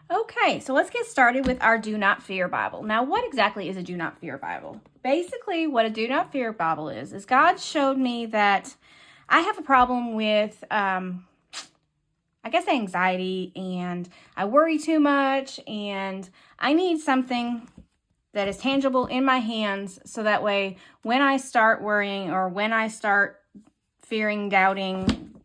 Okay, so let's get started with our Do Not Fear Bible. Now, what exactly is a Do Not Fear Bible? Basically, what a Do Not Fear Bible is God showed me that I have a problem with, I guess, anxiety, and I worry too much, and I need something that is tangible in my hands so that way when I start worrying or when I start fearing, doubting,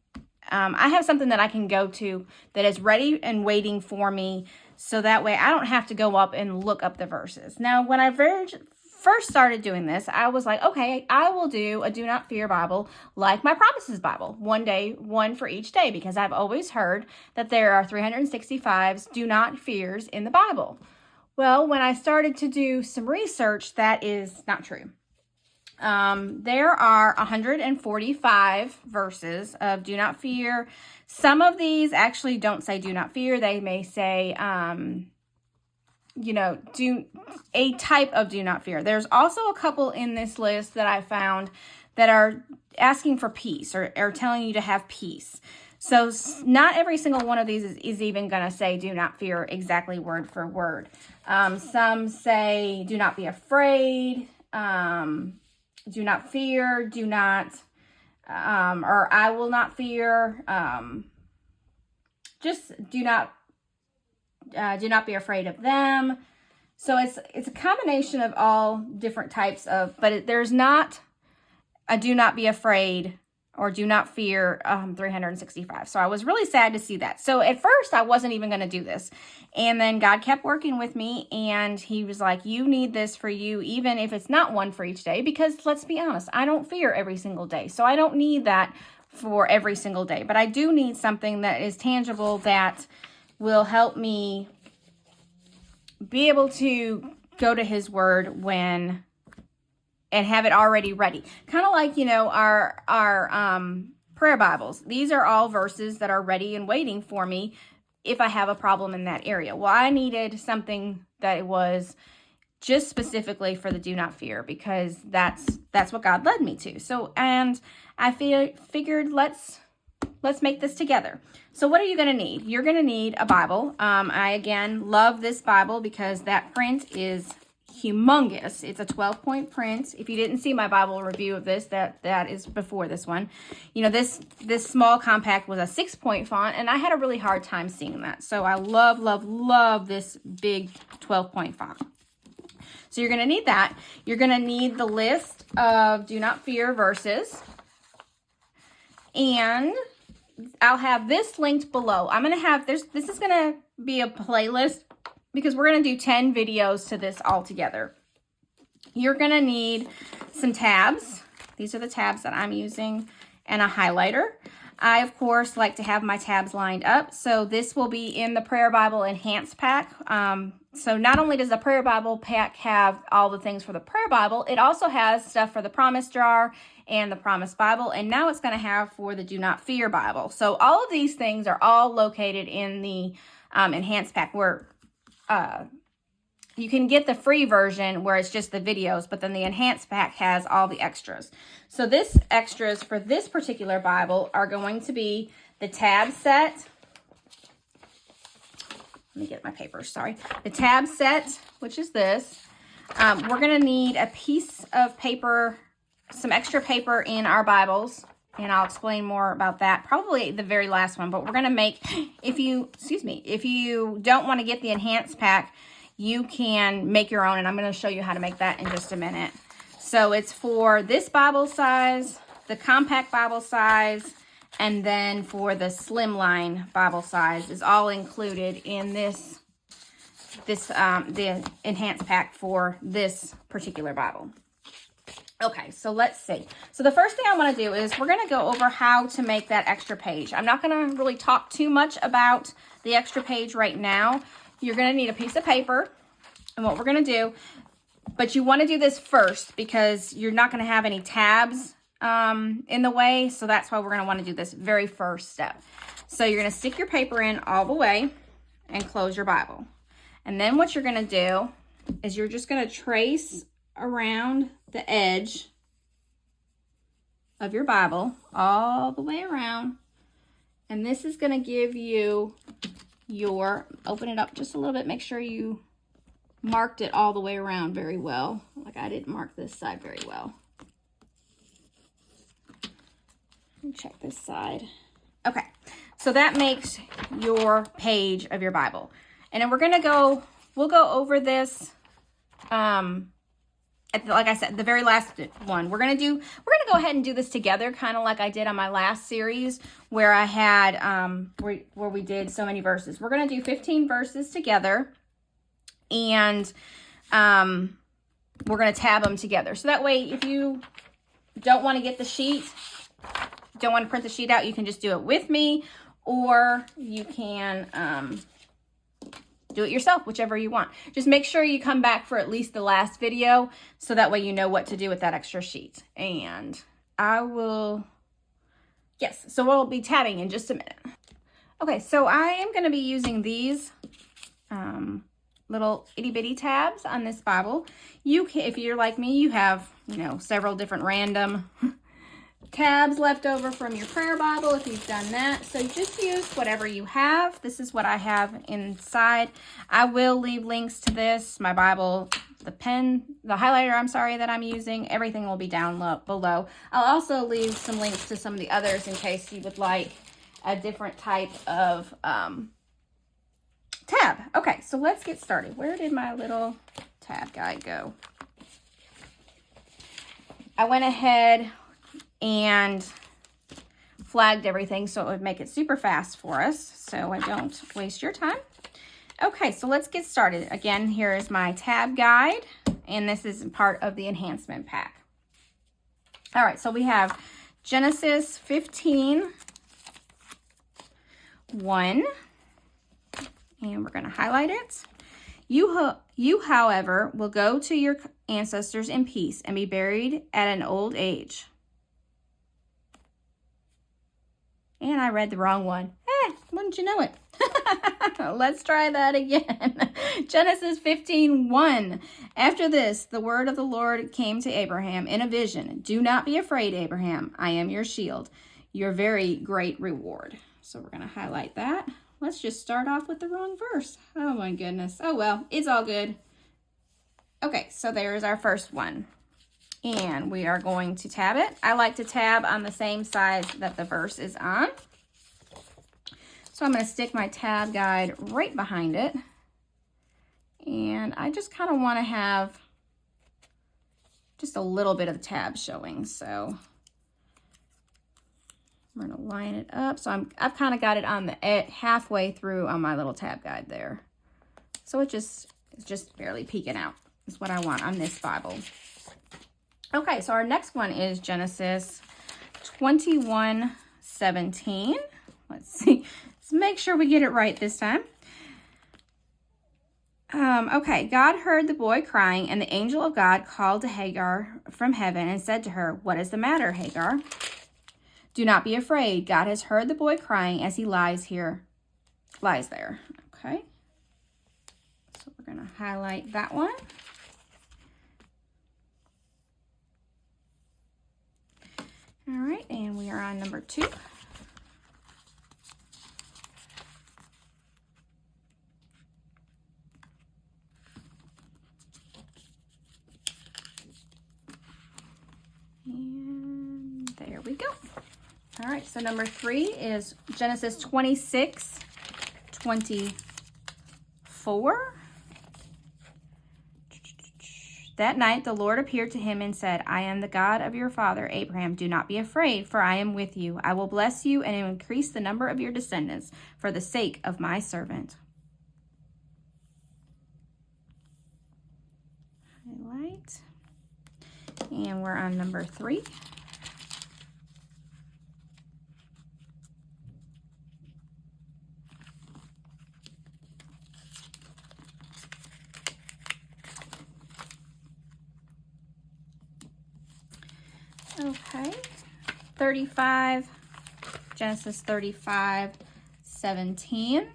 I have something that I can go to that is ready and waiting for me, so that way I don't have to go up and look up the verses. Now, when I first started doing this, I was like, okay, I will do a Do Not Fear Bible like my Promises Bible, one day, one for each day, because I've always heard that there are 365 do not fears in the Bible. Well, when I started to do some research, that is not true. There are 145 verses of do not fear. Some of these actually don't say do not fear. They may say, do a type of do not fear. There's also a couple in this list that I found that are asking for peace or telling you to have peace. So not every single one of these is even going to say do not fear exactly word for word. Some say do not be afraid, do not fear, do not, or I will not fear, just do not be afraid of them. So it's a combination of all different types of, but there's not a do not be afraid or do not fear 365. So I was really sad to see that. So at first I wasn't even going to do this. And then God kept working with me, and he was like, you need this for you, even if it's not one for each day, because let's be honest, I don't fear every single day. So I don't need that for every single day, but I do need something that is tangible that will help me be able to go to his word when and have it already ready. Kind of like, our prayer Bibles. These are all verses that are ready and waiting for me if I have a problem in that area. Well, I needed something that was just specifically for the do not fear, because that's what God led me to. So, and I figured let's make this together. So what are you going to need? You're going to need a Bible. I, again, love this Bible because that print is humongous. It's a 12-point print. If you didn't see my Bible review of this, that is before this one. This small compact was a 6-point font, and I had a really hard time seeing that. So I love this big 12-point font. So you're going to need that. You're going to need the list of do not fear verses. And I'll have this linked below. I'm going to have this is going to be a playlist, because we're going to do 10 videos to this all together. You're going to need some tabs. These are the tabs that I'm using, and a highlighter. I, of course, like to have my tabs lined up. So this will be in the Prayer Bible Enhanced Pack. So not only does the Prayer Bible Pack have all the things for the Prayer Bible, it also has stuff for the Promise Jar and the Promise Bible. And now it's going to have for the Do Not Fear Bible. So all of these things are all located in the Enhanced Pack, where you can get the free version where it's just the videos, but then the Enhanced Pack has all the extras. So this extras for this particular Bible are going to be the tab set. Let me get my paper, sorry. The tab set, which is this. We're going to need a piece of paper, some extra paper in our Bibles, and I'll explain more about that probably the very last one. But we're going to make, if you don't want to get the Enhanced Pack, you can make your own, and I'm going to show you how to make that in just a minute. So it's for this Bible size, the compact Bible size, and then for the slimline Bible size is all included in the Enhanced Pack for this particular Bible. Okay, so let's see. So the first thing I want to do is we're going to go over how to make that extra page. I'm not going to really talk too much about the extra page right now. You're going to need a piece of paper, and what we're going to do, but you want to do this first because you're not going to have any tabs in the way, so that's why we're going to want to do this very first step. So you're going to stick your paper in all the way and close your Bible. And then what you're going to do is you're just going to trace around the edge of your Bible all the way around, and this is going to give you open it up just a little bit. Make sure you marked it all the way around very well. Like I didn't mark this side very well. Check this side. Okay, so that makes your page of your Bible. And then we'll go over this, like I said, the very last one. We're gonna go ahead and do this together, kind of like I did on my last series where I had, where we did so many verses. We're gonna do 15 verses together, and we're gonna tab them together. So that way, if you don't want to get the sheet, don't want to print the sheet out, you can just do it with me, or you can do it yourself, whichever you want. Just make sure you come back for at least the last video, so that way you know what to do with that extra sheet. And so we'll be tabbing in just a minute. Okay, so I am going to be using these little itty bitty tabs on this Bible. If you're like me, you have, several different random tabs left over from your prayer Bible if you've done that. So just use whatever you have. This is what I have inside. I will leave links to this, my Bible, the highlighter, that I'm using. Everything will be down below. I'll also leave some links to some of the others in case you would like a different type of tab. Okay, so let's get started. Where did my little tab guide go? I went ahead and flagged everything so it would make it super fast for us, so I don't waste your time. Okay, so let's get started. Again, here is my tab guide, and this is part of the enhancement pack. All right, so we have Genesis 15:1, and we're going to highlight it. You, however, will go to your ancestors in peace and be buried at an old age. And I read the wrong one. Wouldn't you know it? Let's try that again. Genesis 15:1. After this, the word of the Lord came to Abraham in a vision. Do not be afraid, Abraham. I am your shield, your very great reward. So we're going to highlight that. Let's just start off with the wrong verse. Oh my goodness. Oh well, it's all good. Okay, so there's our first one. And we are going to tab it. I like to tab on the same side that the verse is on. So I'm going to stick my tab guide right behind it. And I just kind of want to have just a little bit of the tab showing. So I'm going to line it up. So I've kind of got it on the halfway through on my little tab guide there. So it's just barely peeking out. Is what I want on this Bible. Okay, so our next one is Genesis 21:17. Let's see. Let's make sure we get it right this time. Okay, God heard the boy crying, and the angel of God called to Hagar from heaven and said to her, "What is the matter, Hagar? Do not be afraid. God has heard the boy crying as he lies there." Okay. So we're going to highlight that one. All right, and we are on number 2. And there we go. All right, so number 3 is Genesis 26:24. That night the Lord appeared to him and said, I am the God of your father Abraham. Do not be afraid, for I am with you. I will bless you and increase the number of your descendants for the sake of my servant. Highlight. And we're on number 3. Okay, 35, Genesis 35:17.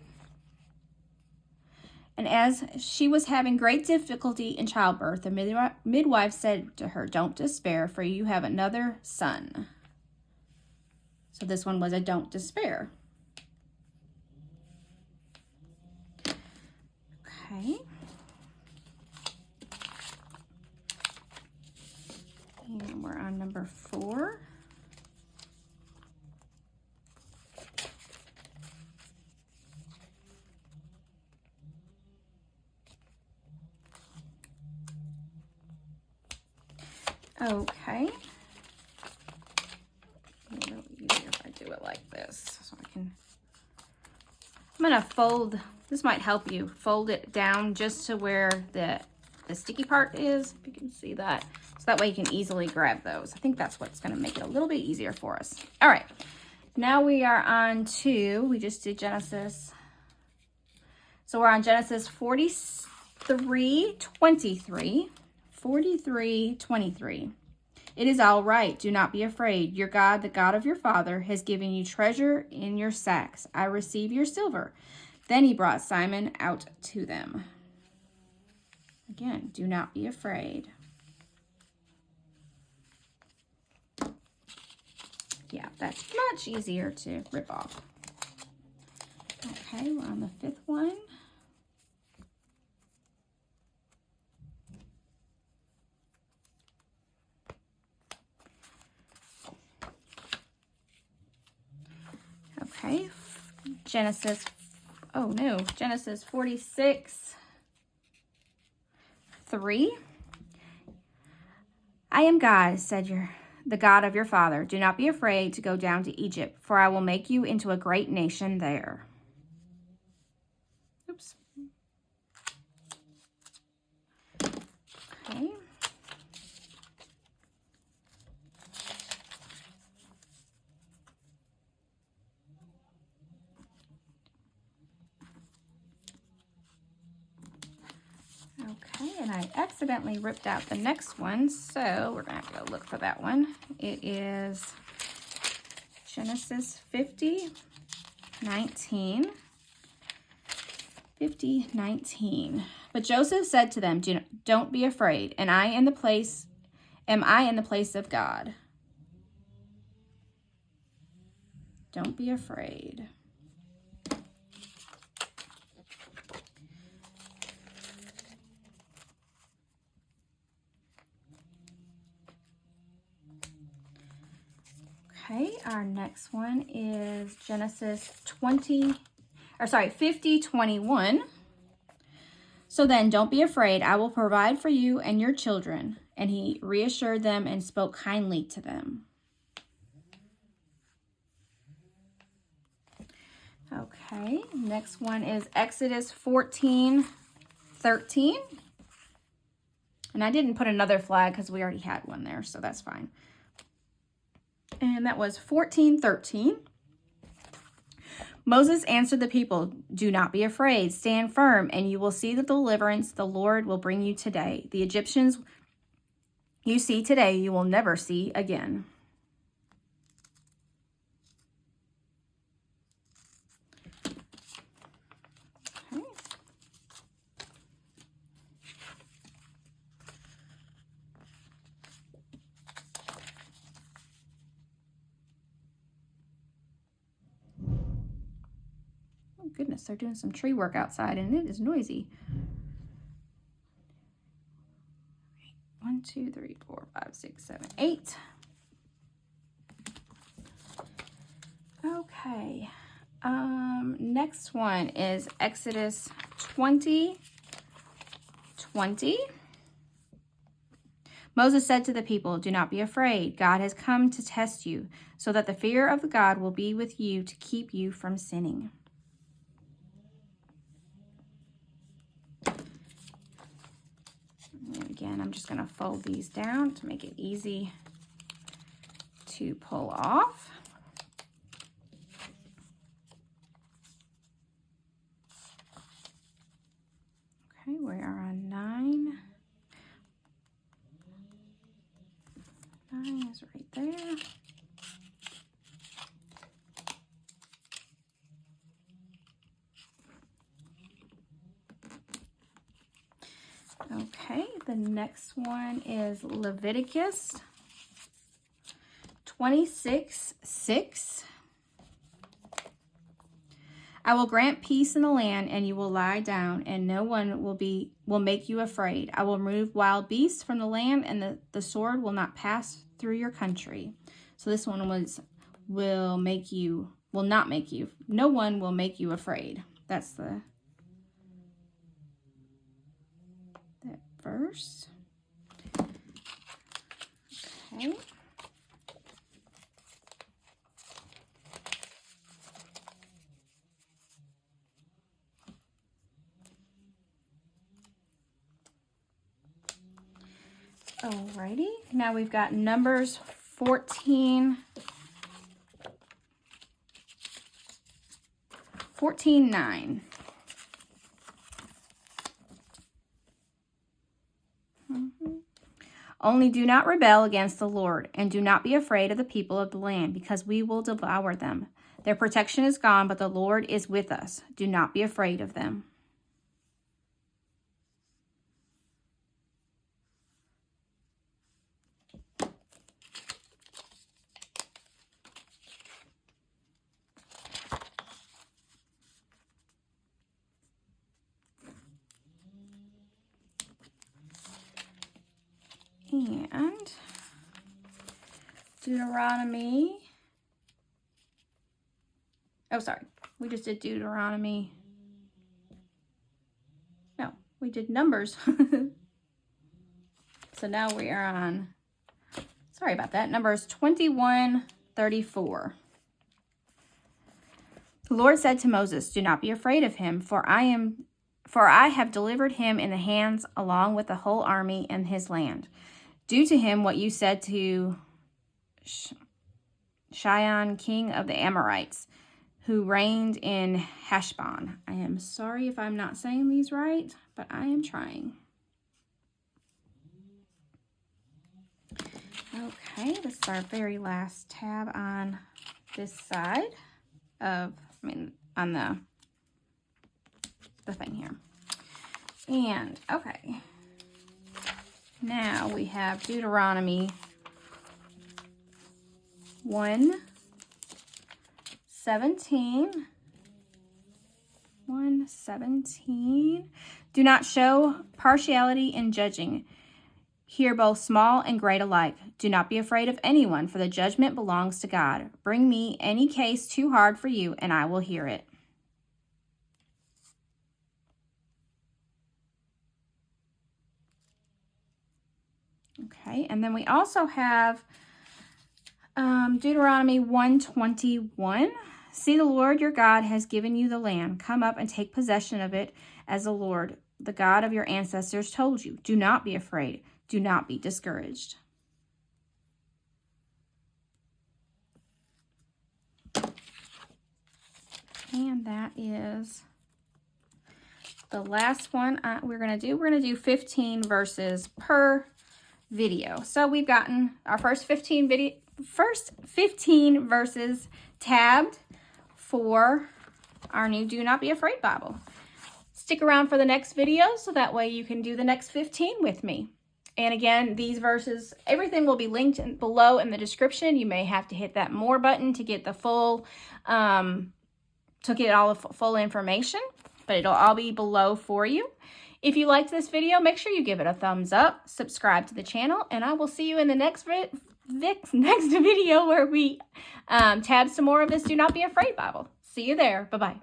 And as she was having great difficulty in childbirth, the midwife said to her, don't despair, for you have another son. So this one was a don't despair. Okay. And we're on number 4. Okay. It's a little easier if I do it like this. So I'm gonna fold, this might help you, fold it down just to where the sticky part is, if you can see that. So that way you can easily grab those. I think that's what's gonna make it a little bit easier for us. All right, now we are on to, we just did Genesis. So we're on Genesis 43:23. 43:23. It is all right. Do not be afraid. Your God, the God of your father, has given you treasure in your sacks. I receive your silver. Then he brought Simon out to them. Again, do not be afraid. Yeah, that's much easier to rip off. Okay, we're on the 5th one. Okay, Genesis 46:3. I am God, said the God of your father. Do not be afraid to go down to Egypt, for I will make you into a great nation there. Oops. Okay. Okay, and I accidentally ripped out the next one, so we're going to have to go look for that one. It is Genesis 50:19. 50:19. But Joseph said to them, don't be afraid, and am I in the place of God? Don't be afraid. Okay, our next one is Genesis 50:21. So then, don't be afraid. I will provide for you and your children. And he reassured them and spoke kindly to them. Okay, next one is Exodus 14:13. And I didn't put another flag because we already had one there, so that's fine. And that was 14:13. Moses answered the people, do not be afraid, stand firm, and you will see the deliverance the Lord will bring you today. The Egyptians you see today, you will never see again. Okay. Oh goodness, they're doing some tree work outside and it is noisy. 1, 2, 3, 4, 5, 6, 7, 8. Okay. Next one is Exodus 20:20. Moses said to the people, do not be afraid. God has come to test you, so that the fear of the God will be with you to keep you from sinning. And again, I'm just going to fold these down to make it easy to pull off. Okay, we are on 9. 9 is right there. Okay, the next one is Leviticus 26:6. I will grant peace in the land, and you will lie down, and no one will make you afraid. I will remove wild beasts from the land, and the sword will not pass through your country. So this one was, no one will make you afraid. That's that verse. Okay. Alrighty, now we've got Numbers 14:9. Only do not rebel against the Lord, and do not be afraid of the people of the land, because we will devour them. Their protection is gone, but the Lord is with us. Do not be afraid of them. And Deuteronomy. Oh, sorry. We just did Deuteronomy. No, we did Numbers. So now we are on, sorry about that, Numbers 21:34. The Lord said to Moses, do not be afraid of him, for I have delivered him in the hands along with the whole army and his land. Do to him what you said to Sihon, king of the Amorites, who reigned in Heshbon. I am sorry if I'm not saying these right, but I am trying. Okay, this is our very last tab on this side of, on the thing here. And, okay. Now we have Deuteronomy 1:17. 1:17. Do not show partiality in judging. Hear both small and great alike. Do not be afraid of anyone, for the judgment belongs to God. Bring me any case too hard for you, and I will hear it. Okay, and then we also have Deuteronomy 1:21. See, the Lord your God has given you the land. Come up and take possession of it, as the Lord, the God of your ancestors, told you. Do not be afraid. Do not be discouraged. And that is the last one we're going to do. We're going to do 15 verses per video. So we've gotten our first 15 verses tabbed for our new Do Not Be Afraid Bible. Stick around for the next video so that way you can do the next 15 with me. And again, these verses, everything will be linked below in the description. You may have to hit that more button to get the full, to get all the full information, but it'll all be below for you. If you liked this video, make sure you give it a thumbs up, subscribe to the channel, and I will see you in the next video where we tab some more of this Do Not Be Afraid Bible. See you there. Bye-bye.